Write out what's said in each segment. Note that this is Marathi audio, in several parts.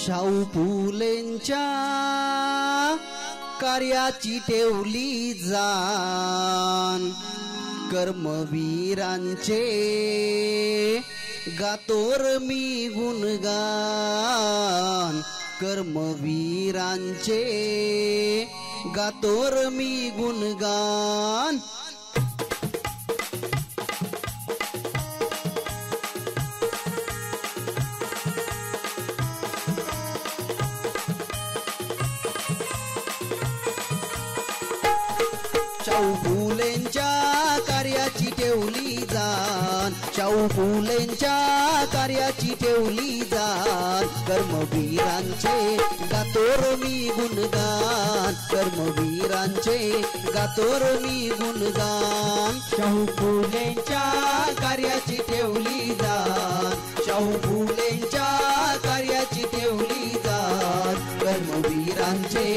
शाहू फुलेंच्या कार्याची ठेवली जाण, कर्मवीरांचे गातोर मी गुणगान, कर्मवीरांचे गातोर मी गुणगान। शाहू फुलेंच्या कार्याची ठेवली जाण, शाहू फुलेंच्या कार्याची ठेवली जाण, कर्मवीरांचे गातोर मी गुणगान, कर्मवीरांचे गातोर मी गुणगान। शाहू फुलेंच्या कार्याची ठेवली जाण, शाहू फुलेंच्या कार्याची ठेवली जाण, कर्मवीरांचे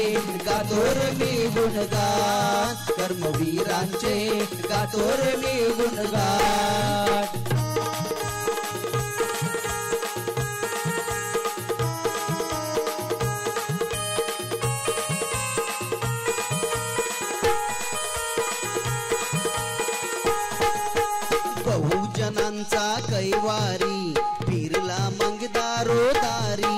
गातोर मी गुणगान, कर्मवीरांचे गातोर मी गुणगान। बहुजनांचा कैवारी फिरला मग दारोदारी,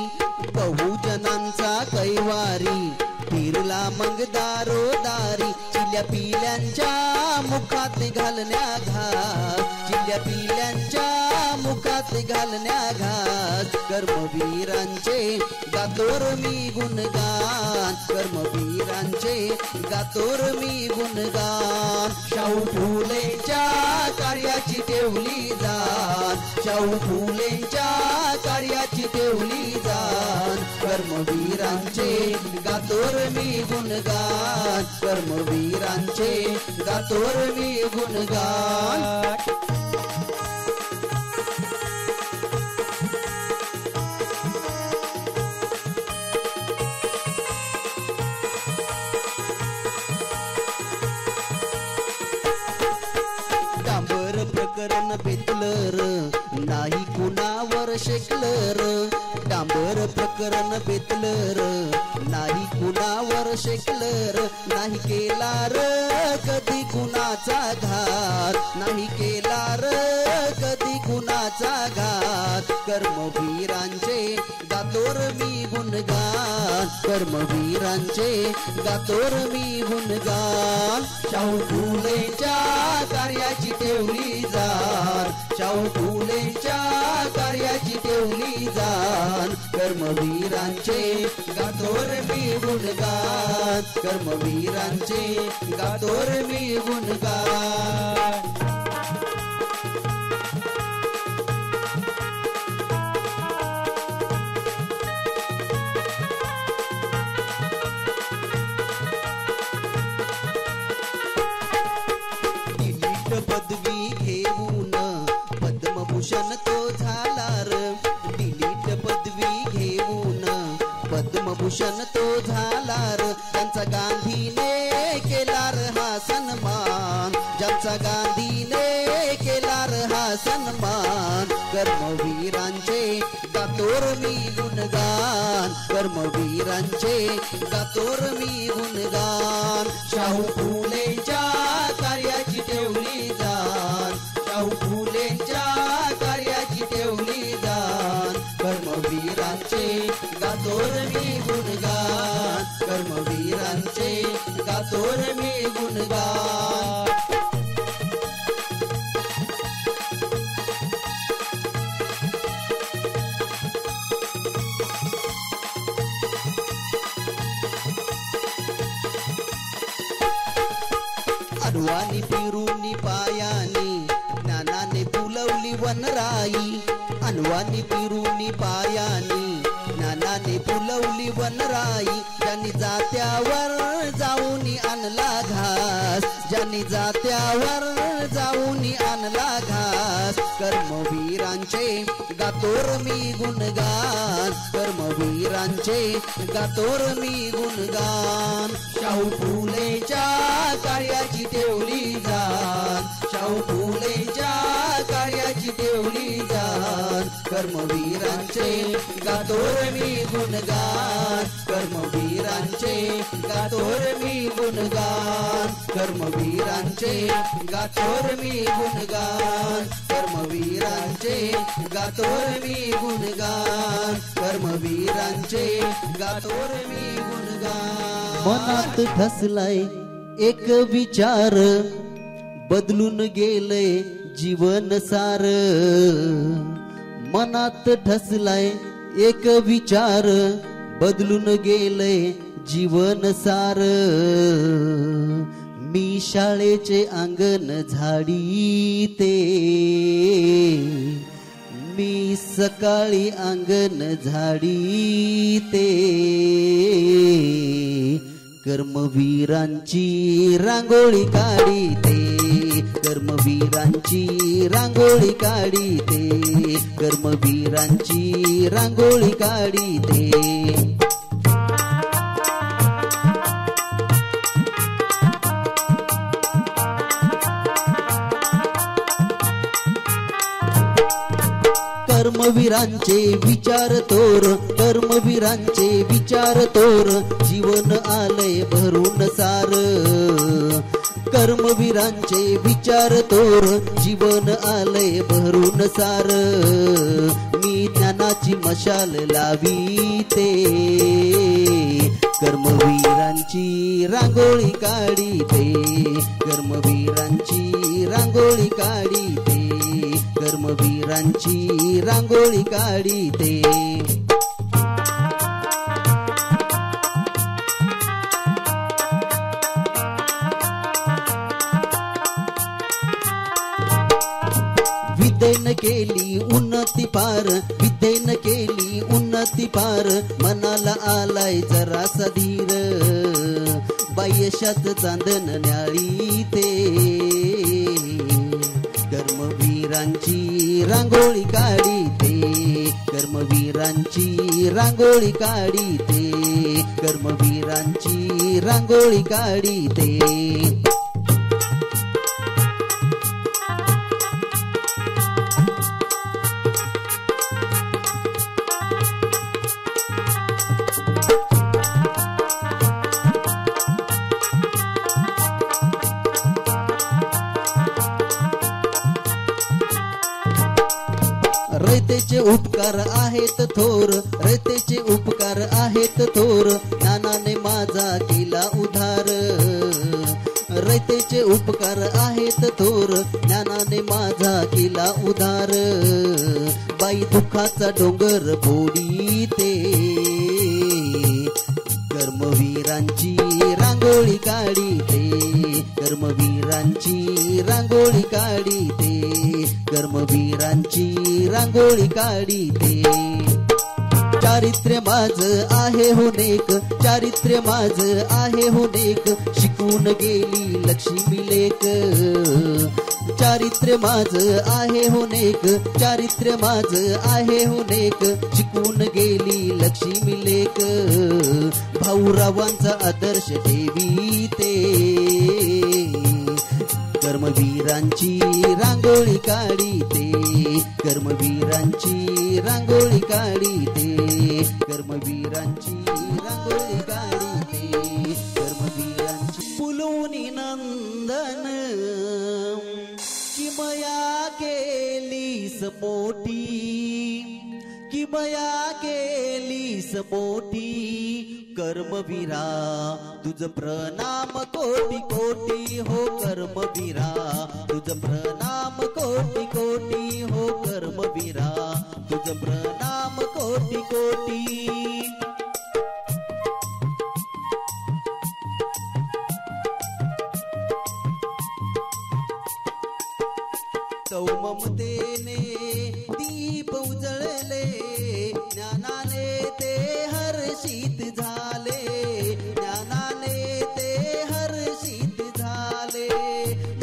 बहुजनांचा कैवारी फिरला मग दारोदारी, चिल्या पिल्यांच्या मुखात घालण्या घास, चिल्या पिल्यांच्या मुखात घालण्या घास, कर्मवीरांचे गातोर मी गुणगान, कर्मवीरांचे गातोर मी गुणगान। शाहू फुलेंच्या कार्याची ठेवली जाण, शाहू फुलेंच्या कार्याची ठेवली जाण, कर्मवीरांचे गातोर मी गुणगान, कर्मवीरांचे गातोर मी गुणगान। डांबर प्रकरण बेतलर नाही कुणावर शेकलर, डांबर प्रकरण बेतलर नाही कुणावर शेकलर, नाही केला र कधी कुणाचा घात, नाही केला र कधी कुणाचा घात, कर्मवीरांचे गातोर मी गुणगान, कर्मवीरांचे गातोर मी गुणगान। शाहू फुलेंच्या कार्याची ठेवली जाण, शाहू फुलेंच्या कार्याची ठेवली जाण, कर्मवीरांचे गातोर मी गुणगान, कर्मवीरांचे गातोर मी गुणगान। पदवी घेऊन पद्मभूषण तो झाला र, डिलीट पदवी घेऊन पद्मभूषण तो झाला र, ज्यांचा गांधीने केला र हा सन्मान, ज्यांचा गांधीने केला र हा सन्मान, कर्मवीरांचे गातोर मी गुणगान, कर्मवीरांचे गातोर मी गुणगान। शाहू फुलेंच्या कार्याची ठेवली जाण, शाहू फुलेंच्या कार्याची ठेवली जाण, कर्मवीरांचे गातोर मी गुणगान, कर्मवीरांचे गातोर मी गुणगान। अडवाणी फिरूनी पायानी ज्ञानाने फुलवली वनराई, अनवानी फिरूनी पायानी ज्ञानाने फुलवली वनराई, ज्यांनी जात्यावर जाऊन आणला घास, ज्यांनी जात्यावर जाऊन आणला घास, कर्मवीरांचे गातोर मी गुणगान, कर्मवीरांचे गातोर मी गुणगान। शाहू फुलेंच्या कार्याची ठेवली जाण, शाहू फुलेंच्या कार्याची ठेवली जाण, कर्मवीरांचे गातो रे मी गुणगान कर्मवीरांचे गातो रे मी गुणगान कर्मवीरांचे गातो रे मी गुणगान कर्मवीरांचे गातो रे मी गुणगान कर्मवीरांचे गातो रे मी गुणगान मनात ठसलाय एक विचार बदलून गेले जीवन सार मनात ठसलाय एक विचार बदलून गेले जीवन सार मी शाळेचे अंगण झाडीते मी सकाळी अंगण झाडीते कर्मवीरांची रांगोळी काढीते कर्मवीरांची रांगोळी काढीते कर्मवीरांची रांगोळी काढीते कर्मवीरांचे विचार तोर कर्मवीरांचे विचार तोर जीवन आलय भरून सार कर्मवीरांचे विचार तोर जीवन आलय भरून सार मी ज्ञानाची मशाल लावीते कर्मवीरांची रांगोळी काढीते कर्मवीरांची रांगोळी काढीते कर्मवीरांची रांगोळी काढीते विद्येन केली उन्नती पार विद्येन केली उन्नती पार मनाला आलाय जरासा धीर बाह्यशात चांदन न्याळी ते कर्मवीरांची रांगोळी काढीते कर्मवीरांची रांगोळी काढीते कर्मवीरांची रांगोळी काढीते रयतेचे उपकार आहेत थोर रयतेचे उपकार आहेत थोर ज्ञानाने माझा केला उधार रयतेचे उपकार आहेत थोर ज्ञानाने माझा केला उधार बाई दुःखाचा डोंगर फोडीते कर्मवीरांची रांगोळी काढीते कर्मवीरांची रांगोळी काढीते कर्मवीरांची रांगोळी काढीते चारित्र्य माझ आहे होनेक चारित्र्य माझ आहे होनेक शिकून गेली लक्ष्मी लेक चारित्र्य माझ आहे होनेक चारित्र्य माझ आहे होनेक शिकून गेली लक्ष्मी लेक भाऊरावांचा आदर्श ठेवीते कर्मवीरांची रांगोळी काढीते कर्मवीरांची रांगोळी काढीते कर्मवीरांची रांगोळी काढीते कर्मवीरांची फुलवणी नंदन किमया केलीस मोठी किमया केलीस मोठी कर्मवीरा तुझ प्रणाम कोटी कोटी हो कर्मवीरा तुझ प्रणाम कोटी कोटी हो कर्मवीरा तुझ प्रणाम कोटी कोटी तौ ममतेने दीप उजळले ज्ञानाने ते हर्षित झाले ज्ञानाने ते हर्षित झाले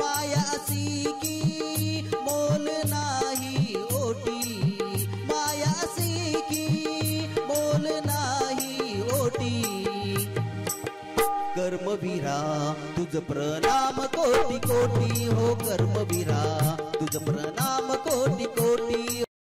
माया असी की मोल नाही ओटी माया असी की मोल नाही ओटी कर्मवीरा तुझ प्रणाम कोटी कोटी हो कर्मवीरा तुझ प्रणाम कोटी कोटी